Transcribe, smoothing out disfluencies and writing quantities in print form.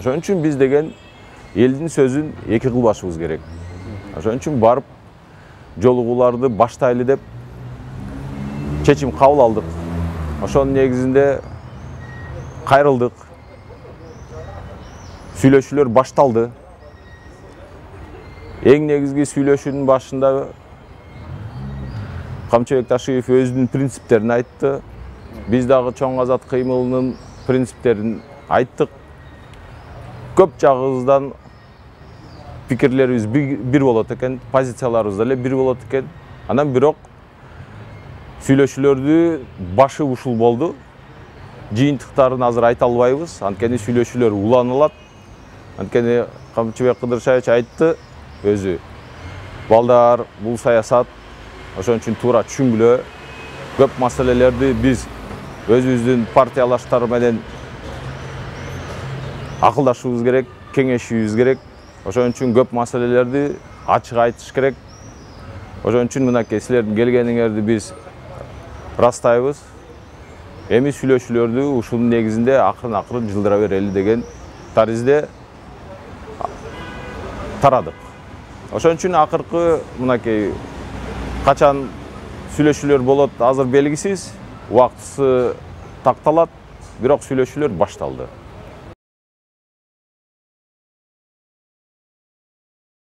Ошон үчүн биз деген элдин сөзүн эки кылбашыбыз керек. Ошон үчүн барып жолугууларды баштайлы деп чечим кабыл алдык. Ошонун негизинде кайрылдык. Сүйлөшүүлөр башталды. Эң негизги сүйлөшүүнүн башында Камчыбек Ташиев өзүнүн принциптерин айтты. Биз дагы Чоң Азат кыймылынын принциптерин айттык. Көп жагыбыздан пикирлерибиз бир болот экен, позицияларыбыз деле бир болот экен. Анан бирок сүйлөшүүлөрдү башы ушул болду. Жыйынтыктарын азыр айта албайбыз. Анткени сүйлөшүүлөр уланылат. Анткени Камчыбек Кыдыршаевич айтты өзү. Балдар, бул саясат ошон үчүн туура түшүнгүлө. Көп маселелерди биз өзүбүздүн партиялаштар менен акылдашуубуз керек, кеңешүүбүз керек. Ошон үчүн көп маселелерди ачык айтыш керек. Ошон үчүн мынакей силердин келгениңерди биз ырастайбыз. Эми сүйлөшүүлөрдү ушунун негизинде акырын жылдыра берели деген таризде тарадык. Ошон үчүн акыркы мынакей качан сүйлөшүүлөр болот азыр белгисиз, убактысы такталат, бирок сүйлөшүүлөр башталды.